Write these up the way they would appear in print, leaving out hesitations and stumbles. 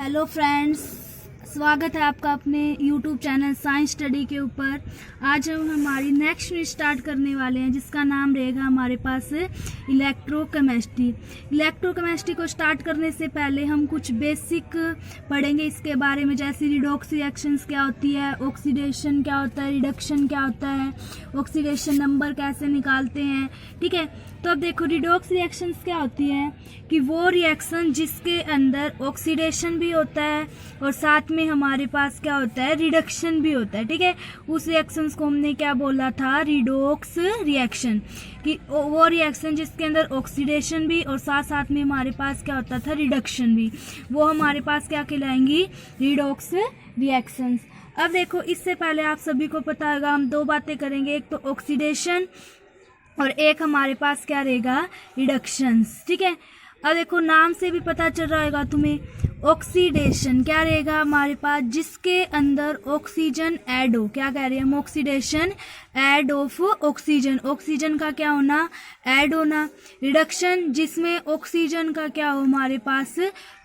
Hello friends, स्वागत है आपका अपने यूट्यूब चैनल साइंस स्टडी के ऊपर। आज हम हमारी नेक्स्ट यूनिट स्टार्ट करने वाले हैं जिसका नाम रहेगा हमारे पास इलेक्ट्रोकेमिस्ट्री। इलेक्ट्रोकेमिस्ट्री को स्टार्ट करने से पहले हम कुछ बेसिक पढ़ेंगे इसके बारे में, जैसे रिडॉक्स रिएक्शंस क्या होती है, ऑक्सीडेशन क्या होता है, रिडक्शन क्या होता है, ऑक्सीडेशन नंबर कैसे निकालते हैं। ठीक है, तो अब देखो रिडॉक्स रिएक्शंस क्या होती है कि वो रिएक्शन जिसके अंदर ऑक्सीडेशन भी होता है और साथ में हमारे पास क्या होता है, रिडक्शन भी होता है। ठीक है, उस रिएक्शंस को हमने क्या बोला था, रिडॉक्स रिएक्शन। कि वो रिएक्शन जिसके अंदर ऑक्सीडेशन भी और साथ साथ में हमारे पास क्या होता था, रिडक्शन भी, वो हमारे पास क्या कहलाएंगी, रिडॉक्स रिएक्शंस। अब देखो इससे पहले आप सभी को पता होगा हम दो बातें करेंगे, एक तो ऑक्सीडेशन और एक हमारे पास क्या रहेगा, रिडक्शंस। ठीक है, अब देखो नाम से भी पता चल रहा होगा तुम्हें, ऑक्सीडेशन क्या रहेगा हमारे पास, जिसके अंदर ऑक्सीजन ऐड हो। क्या कह रहे हैं हम, oxidation add of oxygen, oxygen का क्या होना, ऐड होना। रिडक्शन जिसमें ऑक्सीजन का क्या हो हमारे पास,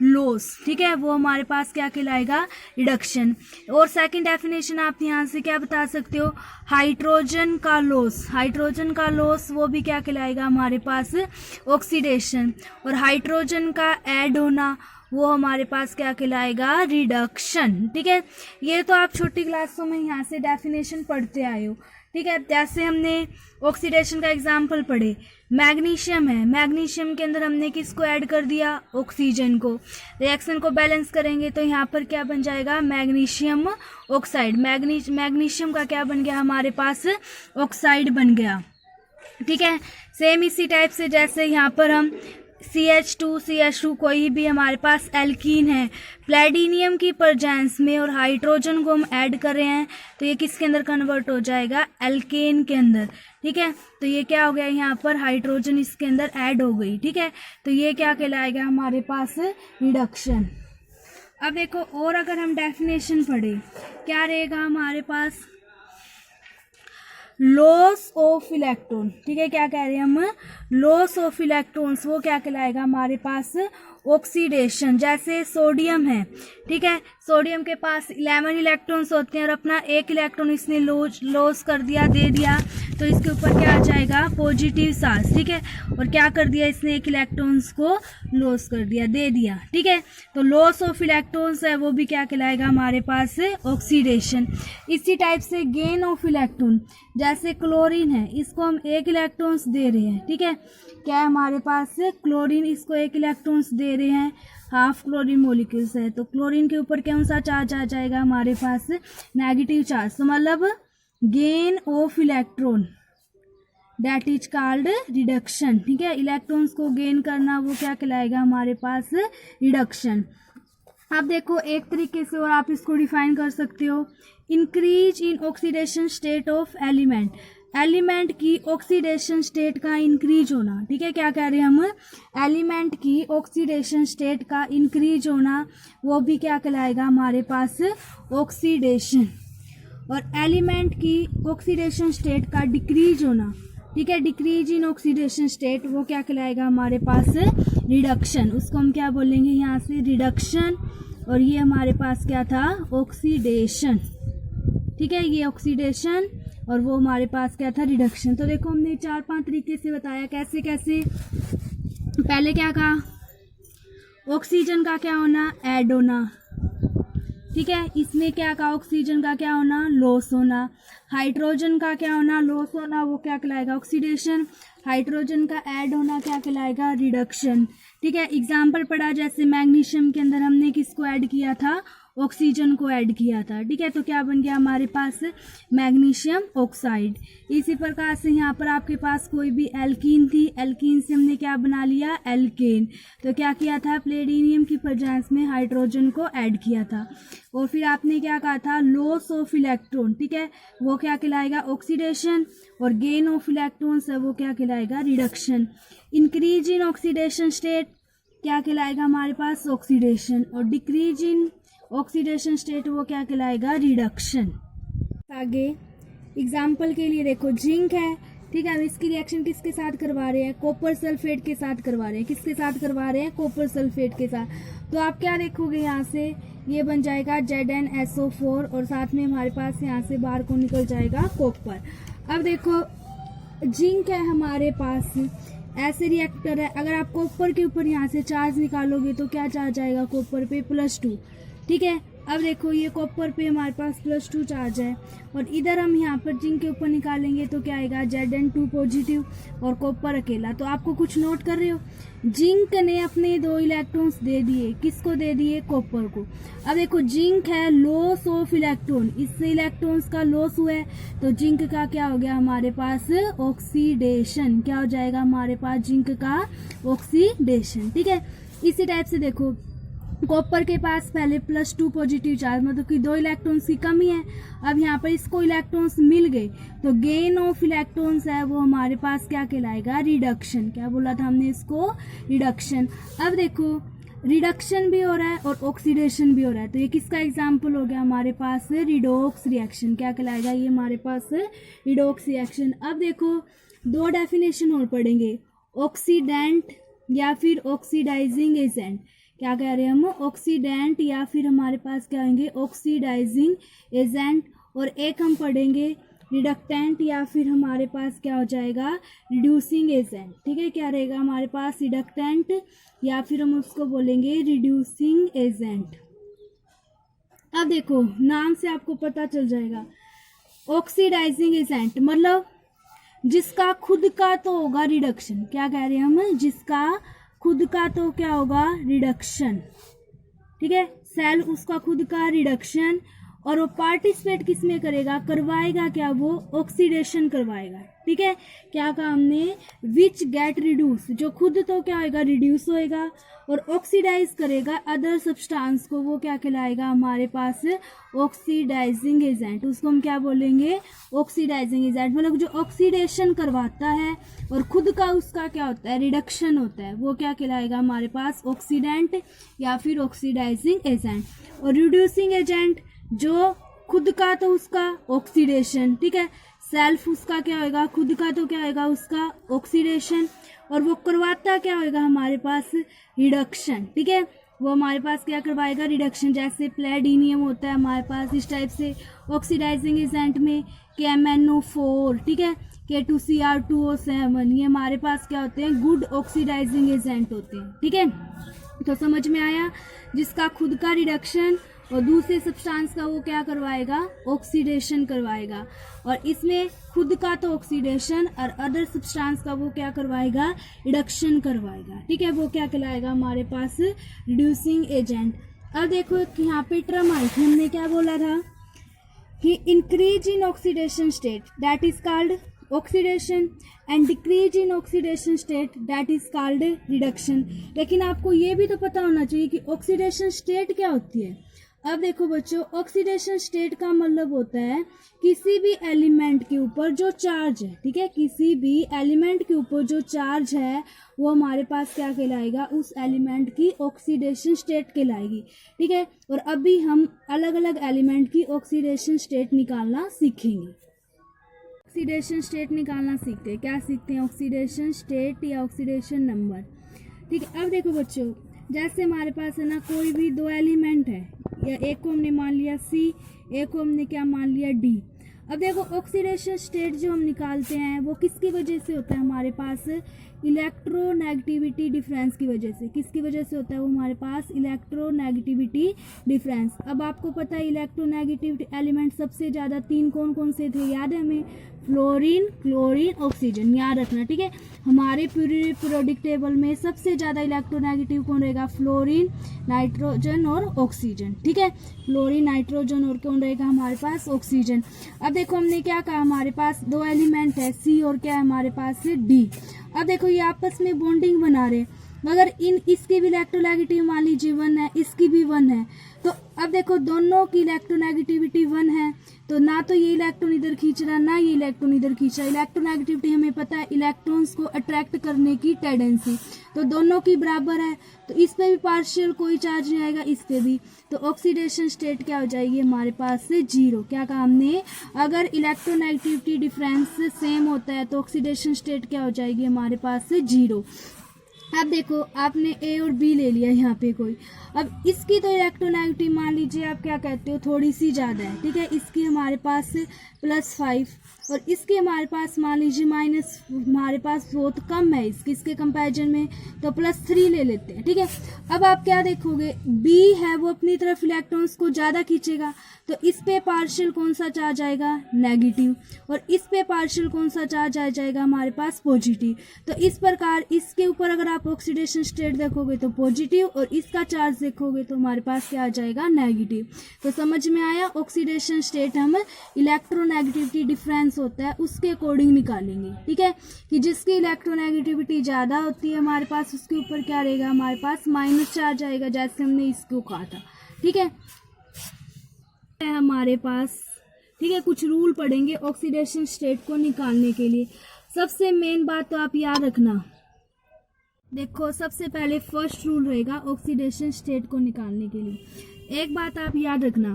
लॉस। ठीक है, वो हमारे पास क्या कहलाएगा, रिडक्शन। और सेकंड डेफिनेशन आप यहाँ से क्या बता सकते हो, हाइड्रोजन का लॉस, हाइड्रोजन का लॉस वो भी क्या कहलाएगा हमारे पास, ऑक्सीडेशन। और हाइड्रोजन का ऐड होना वो हमारे पास क्या कहलाएगा, रिडक्शन। ठीक है, ये तो आप छोटी क्लासों में यहाँ से डेफिनेशन पढ़ते आए हो। ठीक है, जैसे हमने ऑक्सीडेशन का एग्जाम्पल पढ़े, मैग्नीशियम है, मैग्नीशियम के अंदर हमने किसको ऐड कर दिया, ऑक्सीजन को। रिएक्शन को बैलेंस करेंगे तो यहाँ पर क्या बन जाएगा, मैग्नीशियम ऑक्साइड। मैग्नीशियम का क्या बन गया हमारे पास, ऑक्साइड बन गया। ठीक है, सेम इसी टाइप से जैसे यहाँ पर हम CH2 कोई भी हमारे पास एल्कीन है, प्लेटिनियम की प्रेजेंस में और हाइड्रोजन को हम ऐड कर रहे हैं तो ये किसके अंदर कन्वर्ट हो जाएगा, एल्केन के अंदर। ठीक है, तो ये क्या हो गया, यहाँ पर हाइड्रोजन इसके अंदर ऐड हो गई। ठीक है, तो ये क्या कहलाएगा हमारे पास, रिडक्शन। अब देखो और अगर हम डेफिनेशन पढ़े, क्या रहेगा हमारे पास, लॉस ऑफ इलेक्ट्रॉन। ठीक है, क्या कह रहे हैं हम, लॉस ऑफ इलेक्ट्रॉन्स, वो क्या कहलाएगा हमारे पास, ऑक्सीडेशन। जैसे सोडियम है, ठीक है, सोडियम के पास 11 इलेक्ट्रॉन्स होते हैं और अपना एक इलेक्ट्रॉन इसने लॉस कर दिया, दे दिया, तो इसके ऊपर क्या आ जाएगा, पॉजिटिव चार्ज। ठीक है, और क्या कर दिया इसने, एक इलेक्ट्रॉन्स को लॉस कर दिया, दे दिया। ठीक है, तो लॉस ऑफ इलेक्ट्रॉन्स है वो भी क्या कहलाएगा हमारे पास, ऑक्सीडेशन। इसी टाइप से गेन ऑफ इलेक्ट्रॉन, जैसे क्लोरीन है, इसको हम एक इलेक्ट्रॉन्स दे रहे हैं। ठीक है, क्या है हमारे पास, क्लोरीन, इसको एक इलेक्ट्रॉन्स दे रहे हैं, हाफ क्लोरीन मॉलिक्यूल्स है, तो क्लोरीन के ऊपर कौन सा चार्ज आ जाएगा हमारे पास, नेगेटिव चार्ज। तो मतलब gain of electron that is called reduction. ठीक है, इलेक्ट्रॉन्स को गेन करना वो क्या कहलाएगा हमारे पास, रिडक्शन। आप देखो एक तरीके से और आप इसको डिफाइन कर सकते हो, increase in oxidation state of element, element की ऑक्सीडेशन स्टेट का इंक्रीज होना। ठीक है, क्या कह रहे हैं हम, एलिमेंट की ऑक्सीडेशन स्टेट का इंक्रीज होना वो भी क्या कहलाएगा हमारे पास, ऑक्सीडेशन। और एलिमेंट की ऑक्सीडेशन स्टेट का डिक्रीज होना, ठीक है, डिक्रीज इन ऑक्सीडेशन स्टेट वो क्या कहलाएगा हमारे पास, रिडक्शन। उसको हम क्या बोलेंगे यहाँ से, रिडक्शन। और ये हमारे पास क्या था, ऑक्सीडेशन। ठीक है, ये ऑक्सीडेशन और वो हमारे पास क्या था, रिडक्शन। तो देखो हमने 4-5 तरीके से बताया कैसे कैसे। पहले क्या कहा, ऑक्सीजन का क्या होना, ऐड होना। ठीक है, इसमें क्या कहा, ऑक्सीजन का क्या होना, लॉस होना। हाइड्रोजन का क्या होना, लॉस होना, वो क्या कहलाएगा, ऑक्सीडेशन। हाइड्रोजन का ऐड होना क्या कहलाएगा, रिडक्शन। ठीक है, एग्जाम्पल पढ़ा, जैसे मैग्नीशियम के अंदर हमने किसको ऐड किया था, ऑक्सीजन को ऐड किया था। ठीक है, तो क्या बन गया हमारे पास, मैग्नीशियम ऑक्साइड। इसी प्रकार से यहाँ पर आपके पास कोई भी एल्कीन थी, एल्कीन से हमने क्या बना लिया, एल्केन। तो क्या किया था, प्लेटिनियम की प्रेजेंस में हाइड्रोजन को ऐड किया था। और फिर आपने क्या कहा था, लॉस ऑफ इलेक्ट्रॉन। ठीक है, वो क्या कहलाएगा, ऑक्सीडेशन। और गेन ऑफ इलेक्ट्रॉन्स है वो क्या कहलाएगा, reduction. Increase in oxidation state क्या कहलाएगा हमारे पास, ऑक्सीडेशन। और डिक्रीज इन ऑक्सीडेशन स्टेट वो क्या कहलाएगा, रिडक्शन। आगे एग्जाम्पल के लिए देखो, जिंक है, ठीक है, हम इसकी रिएक्शन किसके साथ करवा रहे हैं, कॉपर सल्फेट के साथ करवा रहे हैं। किसके साथ करवा रहे हैं, कॉपर सल्फेट के साथ। तो आप क्या देखोगे यहाँ से, ये बन जाएगा ZnSO4 और साथ में हमारे पास यहाँ से बाहर को निकल जाएगा कॉपर। अब देखो जिंक है हमारे पास, ऐसे रिएक्टर है, अगर आप कॉपर के ऊपर यहाँ से चार्ज निकालोगे तो क्या चार्ज आएगा कॉपर पे, +2। ठीक है, अब देखो ये कॉपर पे हमारे पास +2 चार्ज है और इधर हम यहाँ पर जिंक के ऊपर निकालेंगे तो क्या आएगा, Zn2 पॉजिटिव और कॉपर अकेला। तो आपको कुछ नोट कर रहे हो, जिंक ने अपने 2 इलेक्ट्रॉन्स दे दिए, किसको दे दिए, कॉपर को। अब देखो जिंक है लॉस ऑफ इलेक्ट्रॉन, इससे इलेक्ट्रॉन्स का लॉस हुआ है तो जिंक का क्या हो गया हमारे पास, ऑक्सीडेशन। क्या हो जाएगा हमारे पास, जिंक का ऑक्सीडेशन। ठीक है, इसी टाइप से देखो कॉपर के पास पहले +2 पॉजिटिव चार्ज, मतलब कि 2 इलेक्ट्रॉन्स की कमी है। अब यहाँ पर इसको इलेक्ट्रॉन्स मिल गए तो गेन ऑफ इलेक्ट्रॉन्स है वो हमारे पास क्या कहलाएगा, रिडक्शन। क्या बोला था हमने इसको, रिडक्शन। अब देखो रिडक्शन भी हो रहा है और ऑक्सीडेशन भी हो रहा है, तो ये किसका एग्जाम्पल हो गया हमारे पास, रिडॉक्स रिएक्शन। क्या कहलाएगा ये हमारे पास, रिडॉक्स रिएक्शन। अब देखो 2 डेफिनेशन और पढ़ेंगे, ऑक्सीडेंट या फिर ऑक्सीडाइजिंग एजेंट। क्या कह रहे हैं हम, ऑक्सीडेंट या फिर हमारे पास क्या होंगे, ऑक्सीडाइजिंग एजेंट। और एक हम पढ़ेंगे रिडक्टेंट या फिर हमारे पास क्या हो जाएगा, रिड्यूसिंग एजेंट। ठीक है, क्या रहेगा हमारे पास, रिडक्टेंट या फिर हम उसको बोलेंगे रिड्यूसिंग एजेंट। अब देखो नाम से आपको पता चल जाएगा, ऑक्सीडाइजिंग एजेंट मतलब जिसका खुद का तो होगा रिडक्शन। क्या कह रहे हैं हम, जिसका खुद का तो क्या होगा, रिडक्शन। ठीक है, सेल उसका खुद का रिडक्शन, और वो पार्टिसिपेट किस में करेगा, करवाएगा क्या, वो ऑक्सीडेशन करवाएगा। ठीक है, क्या कहा हमने, विच गेट रिड्यूस, जो खुद तो क्या होगा, रिड्यूस होएगा और ऑक्सीडाइज करेगा अदर सब्सटेंस को, वो क्या कहलाएगा हमारे पास, ऑक्सीडाइजिंग एजेंट। उसको हम क्या बोलेंगे, ऑक्सीडाइजिंग एजेंट। मतलब जो ऑक्सीडेशन करवाता है और खुद का उसका क्या होता है, रिडक्शन होता है, वो क्या कहलाएगा हमारे पास, ऑक्सीडेंट या फिर ऑक्सीडाइजिंग एजेंट। और रिड्यूसिंग एजेंट जो खुद का तो उसका ऑक्सीडेशन, ठीक है, सेल्फ उसका क्या होगा, खुद का तो क्या होगा उसका ऑक्सीडेशन, और वो करवाता क्या होगा हमारे पास, रिडक्शन। ठीक है, वो हमारे पास क्या करवाएगा, रिडक्शन। जैसे प्लेडिनियम होता है हमारे पास, इस टाइप से ऑक्सीडाइजिंग एजेंट में KMnO4, ठीक है, K2Cr2O7, ये हमारे पास क्या होते हैं, गुड ऑक्सीडाइजिंग एजेंट होते हैं। ठीक है, तो समझ में आया, जिसका खुद का रिडक्शन और दूसरे सब्सटेंस का वो क्या करवाएगा, ऑक्सीडेशन करवाएगा। और इसमें खुद का तो ऑक्सीडेशन और अदर सब्सटेंस का वो क्या करवाएगा, रिडक्शन करवाएगा। ठीक है, वो क्या कहलाएगा हमारे पास, रिड्यूसिंग एजेंट। अब देखो यहाँ पे टर्म आई थी, हमने क्या बोला था कि increase in oxidation state that is called oxidation and decrease in oxidation state that is called reduction. लेकिन आपको ये भी तो पता होना चाहिए कि ऑक्सीडेशन स्टेट क्या होती है। अब देखो बच्चों, ऑक्सीडेशन स्टेट का मतलब होता है किसी भी एलिमेंट के ऊपर जो चार्ज है, ठीक है, किसी भी एलिमेंट के ऊपर जो चार्ज है वो हमारे पास क्या कहलाएगा, उस एलिमेंट की ऑक्सीडेशन स्टेट कहलाएगी। ठीक है, और अभी हम अलग अलग एलिमेंट की ऑक्सीडेशन स्टेट निकालना सीखेंगे। ऑक्सीडेशन स्टेट निकालना सीखते हैं, क्या सीखते हैं, ऑक्सीडेशन स्टेट या ऑक्सीडेशन नंबर। ठीक है, अब देखो बच्चों, जैसे हमारे पास है ना कोई भी 2 एलिमेंट है, या एक को हमने मान लिया C, एक को हमने क्या मान लिया D। अब देखो ऑक्सीडेशन स्टेट जो हम निकालते हैं वो किसकी वजह से होता है हमारे पास, इलेक्ट्रोनेगेटिविटी डिफरेंस की वजह से। किसकी वजह से होता है वो हमारे पास, इलेक्ट्रोनेगेटिविटी डिफरेंस। अब आपको पता है इलेक्ट्रोनेगेटिविटी एलिमेंट सबसे ज़्यादा 3 कौन कौन से थे, याद है हमें, फ्लोरीन, क्लोरीन, ऑक्सीजन, याद रखना। ठीक है, हमारे पीरियोडिक टेबल में सबसे ज़्यादा इलेक्ट्रोनेगेटिव कौन रहेगा, फ्लोरीन, नाइट्रोजन और ऑक्सीजन। ठीक है, फ्लोरीन, नाइट्रोजन और कौन रहेगा हमारे पास, ऑक्सीजन। अब देखो हमने क्या कहा, हमारे पास 2 एलिमेंट है C और क्या है हमारे पास D। अब देखो ये आपस में बॉन्डिंग बना रहे, मगर इसकी भी इलेक्ट्रोनेगेटिव मान लीजिए 1 है, इसकी भी 1 है, तो अब देखो दोनों की इलेक्ट्रोनेगेटिविटी 1 है, तो ना तो ये इलेक्ट्रॉन इधर खींच रहा ना ये इलेक्ट्रॉन इधर खींच रहा। इलेक्ट्रोनेगेटिविटी हमें पता है इलेक्ट्रॉन्स को अट्रैक्ट करने की टेंडेंसी, तो दोनों की बराबर है, तो इस पे भी पार्शियल कोई चार्ज नहीं आएगा, इस पे भी, तो ऑक्सीडेशन स्टेट क्या हो जाएगी हमारे पास से 0। क्या कहा हमने, अगर इलेक्ट्रोनेगेटिविटी डिफरेंस सेम होता है तो ऑक्सीडेशन स्टेट क्या हो जाएगी हमारे पास से 0। अब देखो आपने ए और बी ले लिया यहाँ पे कोई, अब इसकी तो इलेक्ट्रोनेगेटिविटी मान लीजिए आप क्या कहते हो थोड़ी सी ज़्यादा है, ठीक है, इसकी हमारे पास +5 और इसके हमारे पास मान लीजिए माइनस, हमारे पास बहुत कम है इसके कंपैरिजन में, तो +3 ले लेते हैं, ठीक है। अब आप क्या देखोगे, बी है वो अपनी तरफ इलेक्ट्रॉन्स को ज़्यादा खींचेगा, तो इस पे पार्शियल कौन सा चार्ज आएगा, नेगेटिव, और इस पे पार्शियल कौन सा चार्ज आ जाएगा हमारे पास, पॉजिटिव। तो इस प्रकार इसके ऊपर अगर आप ऑक्सीडेशन स्टेट देखोगे तो पॉजिटिव, और इसका चार्ज देखोगे तो हमारे पास क्या आ जाएगा, नेगेटिव। तो समझ में आया, ऑक्सीडेशन स्टेट हम इलेक्ट्रोनेगेटिविटी डिफरेंस होता है उसके अकॉर्डिंग निकालेंगे, ठीक है, कि जिसकी इलेक्ट्रोनेगेटिविटी ज़्यादा होती है हमारे पास उसके ऊपर क्या रहेगा हमारे पास माइनस चार्ज आएगा, जैसे हमने इसको कहा था, ठीक है हमारे पास, ठीक है। कुछ रूल पढ़ेंगे ऑक्सीडेशन स्टेट को निकालने के लिए। सबसे मेन बात तो आप याद रखना, देखो सबसे पहले फर्स्ट रूल रहेगा ऑक्सीडेशन स्टेट को निकालने के लिए। एक बात आप याद रखना,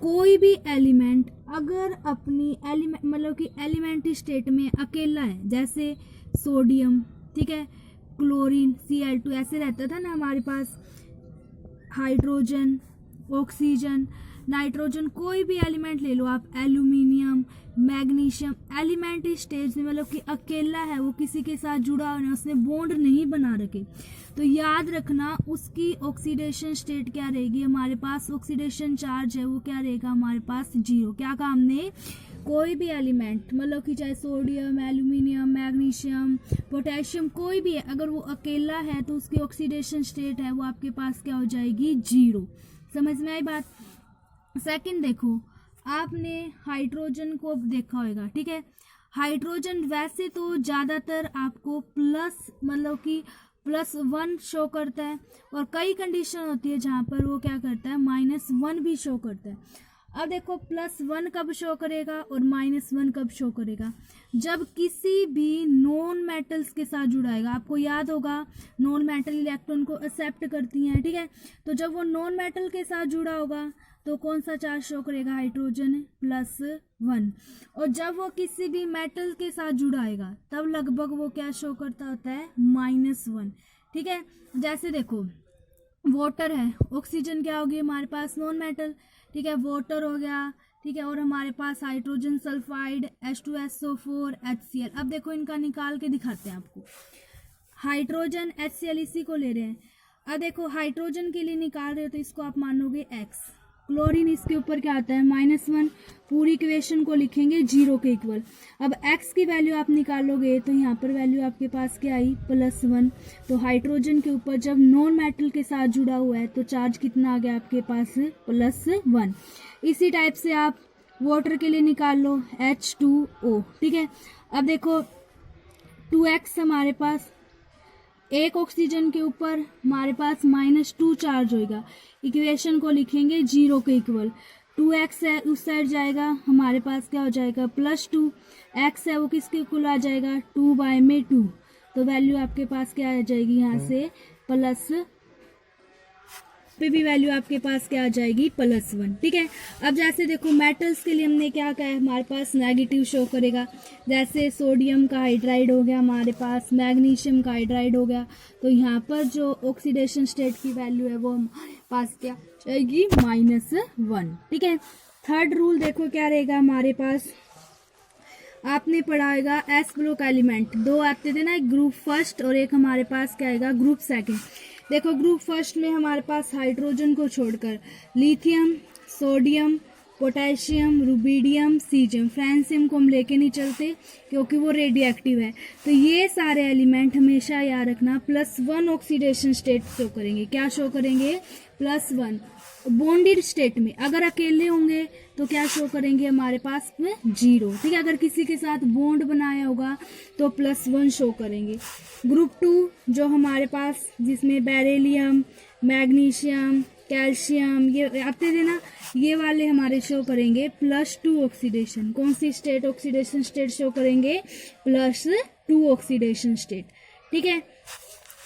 कोई भी एलिमेंट अगर अपनी एलिमेंट मतलब कि एलिमेंट्री स्टेट में अकेला है, जैसे सोडियम, ठीक है, क्लोरीन Cl2 ऐसे रहता था ना हमारे पास, हाइड्रोजन, ऑक्सीजन, नाइट्रोजन, कोई भी एलिमेंट ले लो आप, एल्यूमिनियम, मैग्नीशियम, एलिमेंट्री स्टेज में मतलब कि अकेला है, वो किसी के साथ जुड़ा हुआ है, उसने बॉन्ड नहीं बना रखे, तो याद रखना उसकी ऑक्सीडेशन स्टेट क्या रहेगी हमारे पास, ऑक्सीडेशन चार्ज है वो क्या रहेगा हमारे पास 0। क्या कहा हमने, कोई भी एलिमेंट मतलब कि चाहे सोडियम, एल्यूमिनियम, मैग्नीशियम, पोटेशियम, कोई भी है, अगर वो अकेला है तो उसकी ऑक्सीडेशन स्टेट है वो आपके पास क्या हो जाएगी 0। समझ में आई बात। सेकंड देखो, आपने हाइड्रोजन को देखा होगा, ठीक है, हाइड्रोजन वैसे तो ज़्यादातर आपको प्लस मतलब कि +1 शो करता है, और कई कंडीशन होती है जहाँ पर वो क्या करता है -1 भी शो करता है। अब देखो +1 कब शो करेगा और -1 कब शो करेगा, जब किसी भी नॉन मेटल्स के साथ जुड़ाएगा। आपको याद होगा नॉन मेटल इलेक्ट्रॉन को एक्सेप्ट करती हैं, ठीक है, तो जब वो नॉन मेटल के साथ जुड़ा होगा तो कौन सा चार्ज शो करेगा, हाइड्रोजन +1, और जब वो किसी भी मेटल के साथ जुड़ाएगा तब लगभग वो क्या शो करता होता है -1, ठीक है। जैसे देखो वाटर है, ऑक्सीजन क्या होगी हमारे पास नॉन मेटल, ठीक है, वाटर हो गया, ठीक है, और हमारे पास हाइड्रोजन सल्फाइड H2SO4 HCl। अब देखो इनका निकाल के दिखाते हैं आपको, हाइड्रोजन HCl इसी को ले रहे हैं। अब देखो हाइड्रोजन के लिए निकाल रहे हो तो इसको आप मानोगे X, क्लोरीन इसके ऊपर क्या आता है -1, पूरी इक्वेशन को लिखेंगे 0 के इक्वल। अब x की वैल्यू आप निकालोगे तो यहाँ पर वैल्यू आपके पास क्या आई +1, तो हाइड्रोजन के ऊपर जब नॉन मेटल के साथ जुड़ा हुआ है तो चार्ज कितना आ गया आपके पास +1। इसी टाइप से आप वाटर के लिए निकाल लो H2O, ठीक है। अब देखो 2x हमारे पास, एक ऑक्सीजन के ऊपर हमारे पास -2 चार्ज होगा, इक्वेशन को लिखेंगे 0 के इक्वल। 2x है उस साइड जाएगा, हमारे पास क्या हो जाएगा +2, x है वो किसके इक्वल आ जाएगा 2/2, तो वैल्यू आपके पास क्या आ जाएगी यहाँ से प्लस पे भी वैल्यू आपके पास क्या आ जाएगी +1, ठीक है। अब जैसे देखो मेटल्स के लिए हमने क्या कहा है, हमारे पास नेगेटिव शो करेगा, जैसे सोडियम का हाइड्राइड हो गया हमारे पास, मैग्नीशियम का हाइड्राइड हो गया, तो यहाँ पर जो ऑक्सीडेशन स्टेट की वैल्यू है वो हमारे पास क्या जाएगी -1, ठीक है। थर्ड रूल देखो क्या रहेगा हमारे पास, आपने पढ़ाएगा S ब्लॉक एलिमेंट, 2 आते थे ना, एक ग्रुप फर्स्ट और एक हमारे पास क्या आएगा ग्रुप सेकंड। देखो ग्रुप फर्स्ट में हमारे पास हाइड्रोजन को छोड़कर lithium, sodium, potassium, rubidium, caesium, francium को हम लेके नहीं चलते क्योंकि वो रेडियो एक्टिव है, तो ये सारे एलिमेंट हमेशा याद रखना +1 ऑक्सीडेशन स्टेट शो करेंगे। क्या शो करेंगे +1। बॉन्डेड स्टेट में अगर अकेले होंगे तो क्या शो करेंगे हमारे पास में 0, ठीक है, अगर किसी के साथ बॉन्ड बनाया होगा तो +1 शो करेंगे। ग्रुप 2 जो हमारे पास जिसमें बेरिलियम, मैग्नीशियम, कैल्शियम, ये आते थे ना, ये वाले हमारे शो करेंगे +2 ऑक्सीडेशन। कौन सी स्टेट ऑक्सीडेशन स्टेट शो करेंगे? +2 ऑक्सीडेशन स्टेट। ठीक है,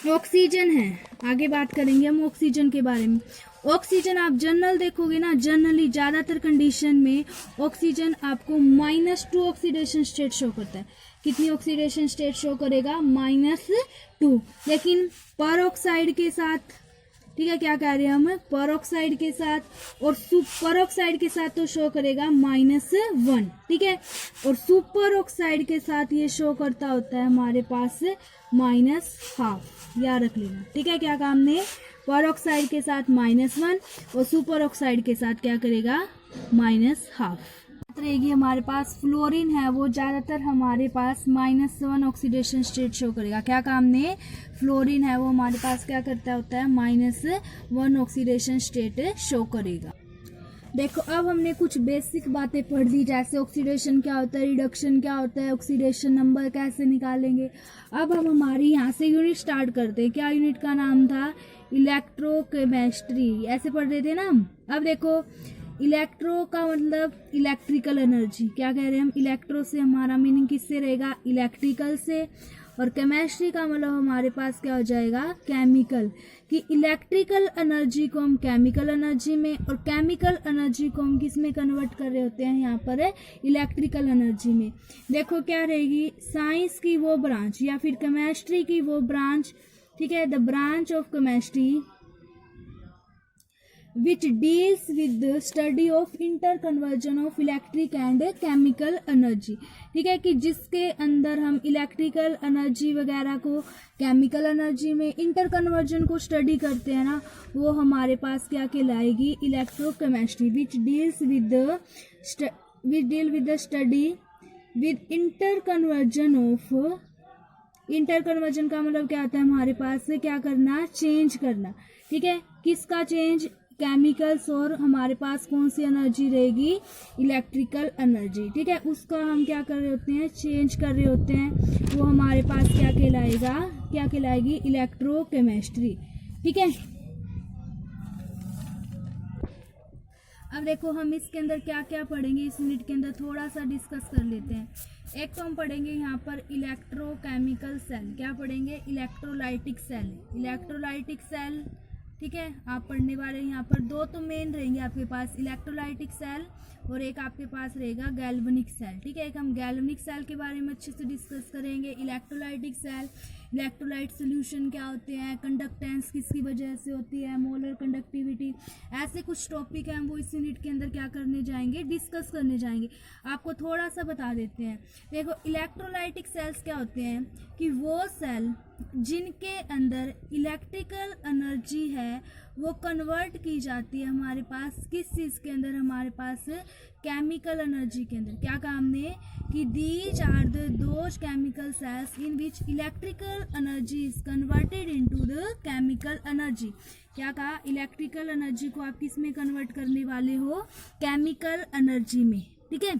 ऑक्सीजन है, आगे बात करेंगे हम ऑक्सीजन के बारे में। ऑक्सीजन आप जनरल देखोगे ना, जनरली ज्यादातर कंडीशन में ऑक्सीजन आपको -2 ऑक्सीडेशन स्टेट शो करता है। कितनी ऑक्सीडेशन स्टेट शो करेगा? -2। लेकिन परऑक्साइड के साथ, ठीक है, क्या कह रहे हैं हम, परऑक्साइड के साथ और सुपर ऑक्साइड के साथ तो शो करेगा -1। ठीक है, और सुपर ऑक्साइड के साथ ये शो करता होता है हमारे पास -12। याद रख लेना। ठीक है, क्या काम ने, परऑक्साइड के साथ -1 और सुपर ऑक्साइड के साथ क्या करेगा? -12 रहेगी। हमारे पास फ्लोरीन है, वो ज्यादातर हमारे पास -1 ऑक्सीडेशन स्टेट शो करेगा। क्या काम ने, फ्लोरीन है वो हमारे पास क्या करता होता है? -1 ऑक्सीडेशन स्टेट शो करेगा। देखो, अब हमने कुछ बेसिक बातें पढ़ ली, जैसे ऑक्सीडेशन क्या होता है, रिडक्शन क्या होता है, ऑक्सीडेशन नंबर कैसे निकालेंगे। अब हम हमारी यहाँ से यूनिट स्टार्ट करते हैं। क्या यूनिट का नाम था? इलेक्ट्रोकेमिस्ट्री, ऐसे पढ़ रहे थे ना हम। अब देखो, इलेक्ट्रो का मतलब इलेक्ट्रिकल एनर्जी। क्या कह रहे हैं हम? इलेक्ट्रो से हमारा मीनिंग किससे रहेगा? इलेक्ट्रिकल से। और केमिस्ट्री का मतलब हमारे पास क्या हो जाएगा? केमिकल। कि इलेक्ट्रिकल एनर्जी को हम केमिकल एनर्जी में और केमिकल एनर्जी को हम किस में कन्वर्ट कर रहे होते हैं? यहाँ पर है इलेक्ट्रिकल एनर्जी में। देखो क्या रहेगी? साइंस की वो ब्रांच या फिर केमिस्ट्री की वो ब्रांच, ठीक है, the branch of chemistry which deals with the study of interconversion of electric and chemical energy। ठीक है, कि जिसके अंदर हम इलेक्ट्रिकल एनर्जी वगैरह को केमिकल एनर्जी में इंटरकन्वर्जन को स्टडी करते हैं ना, वो हमारे पास क्या कहलाएगी? Electrochemistry. which deals with the study with interconversion of, interconversion का मतलब क्या होता है? हमारे पास से क्या करना? चेंज करना। ठीक है, किसका चेंज? केमिकल्स। और हमारे पास कौन सी एनर्जी रहेगी? Electrical energy. ठीक है, उसका हम क्या कर रहे होते हैं? चेंज कर रहे होते हैं। वो हमारे पास क्या कहलाएगा? क्या कहलाएगी? इलेक्ट्रोकेमिस्ट्री। ठीक है, अब देखो हम इसके अंदर क्या क्या पढ़ेंगे, इस यूनिट के अंदर थोड़ा सा डिस्कस कर लेते हैं। एक तो हम पढ़ेंगे यहाँ पर इलेक्ट्रोकेमिकल सेल। क्या पढ़ेंगे? Electrolytic cell. इलेक्ट्रोलाइटिक सेल, ठीक है, आप पढ़ने वाले यहाँ पर दो तो मेन रहेंगे आपके पास, इलेक्ट्रोलाइटिक सेल और एक आपके पास रहेगा गैल्वेनिक सेल। ठीक है, एक हम गैल्वेनिक सेल के बारे में अच्छे से डिस्कस करेंगे। इलेक्ट्रोलाइटिक सेल, इलेक्ट्रोलाइट सोल्यूशन क्या होते हैं, कंडक्टेंस किसकी वजह से होती है, मोलर कंडक्टिविटी, ऐसे कुछ टॉपिक हैं, वो इस यूनिट के अंदर क्या करने जाएंगे? डिस्कस करने जाएंगे। आपको थोड़ा सा बता देते हैं। देखो, इलेक्ट्रोलाइटिक सेल्स क्या होते हैं? कि वो सेल जिनके अंदर इलेक्ट्रिकल एनर्जी है वो कन्वर्ट की जाती है हमारे पास किस चीज़ के अंदर? हमारे पास केमिकल एनर्जी के अंदर। क्या काम ने? कि these are the those chemical cells in which electrical energy is converted into the chemical energy. क्या कहा? इलेक्ट्रिकल एनर्जी को आप किस में कन्वर्ट करने वाले हो? केमिकल एनर्जी में। ठीक है,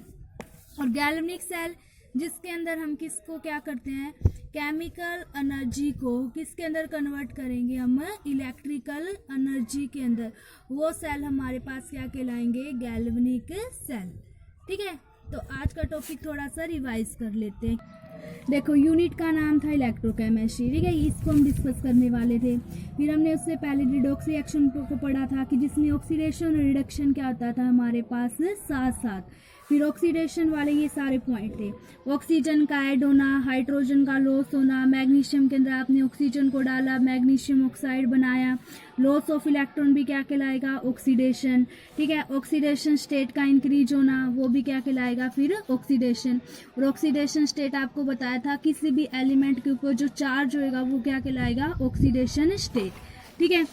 और गैल्वेनिक सेल जिसके अंदर हम किसको क्या करते हैं? केमिकल एनर्जी को किसके अंदर कन्वर्ट करेंगे? हम इलेक्ट्रिकल एनर्जी के अंदर। वो सेल हमारे पास क्या कहलाएंगे? Galvanic cell. ठीक है, तो आज का टॉपिक थोड़ा सा रिवाइज कर लेते हैं। देखो, यूनिट का नाम था इलेक्ट्रोकेमिस्ट्री। ठीक है, इसको हम डिस्कस करने वाले थे। फिर हमने उससे पहले रिडॉक्स रिएक्शन को पढ़ा था कि जिसमें ऑक्सीडेशन और रिडक्शन क्या होता था हमारे पास साथ साथ। फिर ऑक्सीडेशन वाले ये सारे पॉइंट थे। ऑक्सीजन का ऐड होना, हाइड्रोजन का लॉस होना, मैग्नीशियम के अंदर आपने ऑक्सीजन को डाला, मैग्नीशियम ऑक्साइड बनाया, लॉस ऑफ इलेक्ट्रॉन भी क्या कहलाएगा? ऑक्सीडेशन। ठीक है, ऑक्सीडेशन स्टेट का इंक्रीज होना वो भी क्या कहलाएगा? फिर ऑक्सीडेशन। और ऑक्सीडेशन स्टेट आपको बताया था किसी भी एलिमेंट के ऊपर जो चार्ज होएगा वो क्या कहलाएगा? Oxidation state. ठीक है,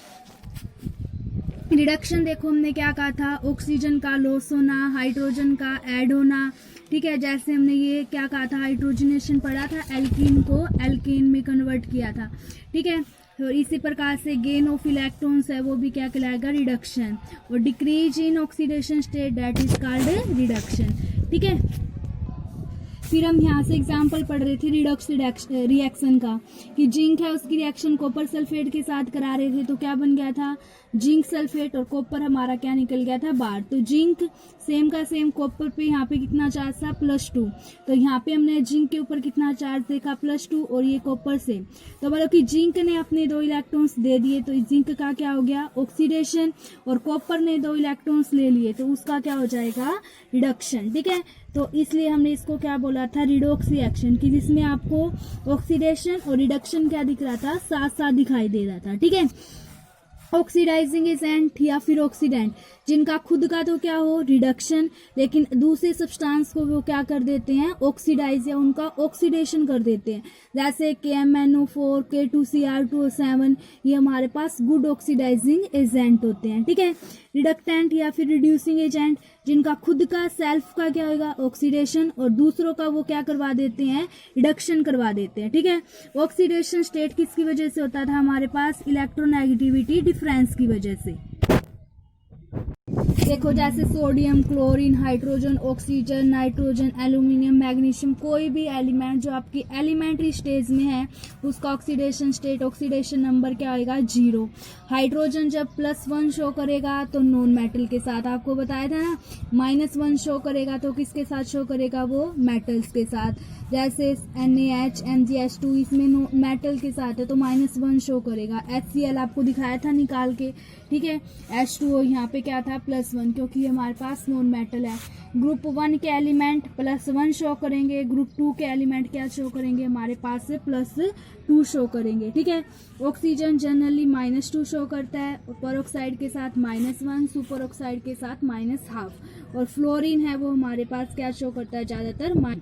रिडक्शन देखो हमने क्या कहा था? ऑक्सीजन का लॉस होना, हाइड्रोजन का ऐड होना। ठीक है, जैसे हमने ये क्या कहा था? हाइड्रोजनेशन पढ़ा था, एल्कीन को एल्केन में कन्वर्ट किया था। ठीक है, तो इसी प्रकार से गेन ऑफ इलेक्ट्रॉन्स है वो भी क्या कहलाएगा? रिडक्शन। और decrease in oxidation state that is called reduction. ठीक है, फिर हम यहाँ से एग्जाम्पल पढ़ रहे थे रिडॉक्स रिएक्शन का, कि जिंक है उसकी रिएक्शन कॉपर सल्फेट के साथ करा रहे थे तो क्या बन गया था? जिंक सल्फेट और कॉपर हमारा क्या निकल गया था बाहर। तो जिंक सेम का सेम, कॉपर पे यहाँ पे कितना चार्ज था +2, तो यहाँ पे हमने जिंक के ऊपर कितना चार्ज देखा +2 और ये कॉपर से, तो मतलब कि जिंक ने अपने 2 इलेक्ट्रॉन्स दे दिए तो जिंक का क्या हो गया ऑक्सीडेशन, और कॉपर ने 2 इलेक्ट्रॉन्स ले लिए तो उसका क्या हो जाएगा रिडक्शन। ठीक है, तो इसलिए हमने इसको क्या बोला था रिडॉक्स रिएक्शन, कि जिसमें आपको ऑक्सीडेशन और रिडक्शन क्या दिख रहा था साथ साथ दिखाई दे रहा था। ठीक है, ऑक्सीडाइजिंग एजेंट या फिर ऑक्सीडेंट जिनका खुद का तो क्या हो रिडक्शन, लेकिन दूसरे सब्सटेंस को वो क्या कर देते हैं ऑक्सीडाइज या उनका ऑक्सीडेशन कर देते हैं, जैसे KMnO4, K2Cr2O7, ये हमारे पास गुड ऑक्सीडाइजिंग एजेंट होते हैं। ठीक है, रिडक्टेंट या फिर रिड्यूसिंग एजेंट जिनका खुद का सेल्फ का क्या होगा ऑक्सीडेशन और दूसरों का वो क्या करवा देते हैं रिडक्शन करवा देते हैं। ठीक है, ऑक्सीडेशन स्टेट किसकी वजह से होता था हमारे पास इलेक्ट्रोनेगेटिविटी डिफरेंस की वजह से। देखो जैसे sodium, chlorine, hydrogen, oxygen, nitrogen, aluminium, magnesium, कोई भी एलिमेंट जो आपकी एलिमेंट्री स्टेज में है उसका ऑक्सीडेशन स्टेट ऑक्सीडेशन नंबर क्या आएगा 0। हाइड्रोजन जब +1 शो करेगा तो नॉन मेटल के साथ, आपको बताया था ना, -1 शो करेगा तो किसके साथ शो करेगा वो मेटल्स के साथ, जैसे NaH, MgH2 इसमें मेटल के साथ है तो -1 शो करेगा। HCl आपको दिखाया था निकाल के। ठीक है, H2O यहाँ पे क्या था +1 क्योंकि हमारे पास नॉन मेटल है। ग्रुप 1 के एलिमेंट +1 शो करेंगे, ग्रुप 2 के एलिमेंट क्या शो करेंगे हमारे पास से +2 शो करेंगे। ठीक है, ऑक्सीजन जनरली -2 शो करता है, पेरोक्साइड के साथ -1, सुपर ऑक्साइड के साथ -1/2, और फ्लोरीन है वो हमारे पास क्या शो करता है ज़्यादातर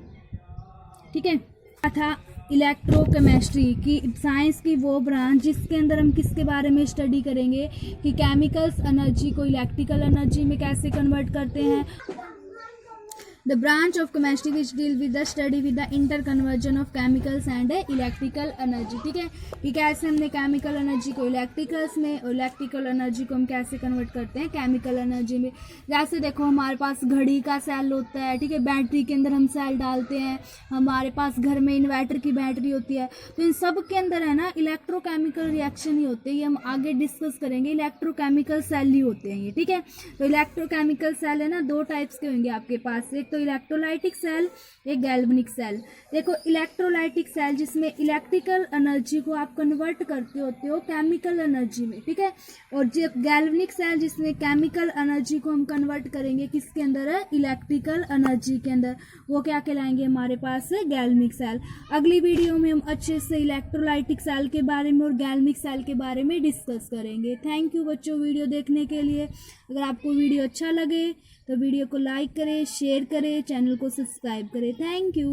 ठीक है, था इलेक्ट्रोकेमिस्ट्री की साइंस की वो ब्रांच जिसके अंदर हम किसके बारे में स्टडी करेंगे कि केमिकल्स एनर्जी को इलेक्ट्रिकल एनर्जी में कैसे कन्वर्ट करते हैं। The branch of chemistry which deal with the study with the interconversion of chemicals and electrical energy। ठीक है, कि कैसे हमने केमिकल एनर्जी को इलेक्ट्रिकल्स में और इलेक्ट्रिकल एनर्जी को हम कैसे कन्वर्ट करते हैं केमिकल एनर्जी में। जैसे देखो हमारे पास घड़ी का सेल होता है, ठीक है, बैटरी के अंदर हम सेल डालते हैं, हमारे पास घर में इन्वर्टर की बैटरी होती है, तो इन सब के अंदर है ना इलेक्ट्रोकेमिकल रिएक्शन ही होते हैं। ये हम आगे डिस्कस करेंगे, इलेक्ट्रोकेमिकल सेल ही होते हैं ये। ठीक है, तो इलेक्ट्रोकेमिकल सेल है ना 2 टाइप्स के होंगे आपके पास, एक तो इलेक्ट्रोलाइटिक सेल, एक गैल्वेनिक सेल। देखो इलेक्ट्रोलाइटिक सेल जिसमें इलेक्ट्रिकल एनर्जी को आप कन्वर्ट करते होते हो केमिकल एनर्जी में। ठीक है, और जब गैल्वेनिक सेल जिसमें केमिकल एनर्जी को हम कन्वर्ट करेंगे किसके अंदर है इलेक्ट्रिकल एनर्जी के अंदर, वो क्या कहलाएंगे हमारे पास है गैल्वेनिक सेल। अगली वीडियो में हम अच्छे से इलेक्ट्रोलाइटिक सेल के बारे में और गैल्वेनिक सेल के बारे में डिस्कस करेंगे। थैंक यू बच्चों वीडियो देखने के लिए। अगर आपको वीडियो अच्छा लगे तो वीडियो को लाइक करें, शेयर करें, चैनल को सब्सक्राइब करें। Thank you.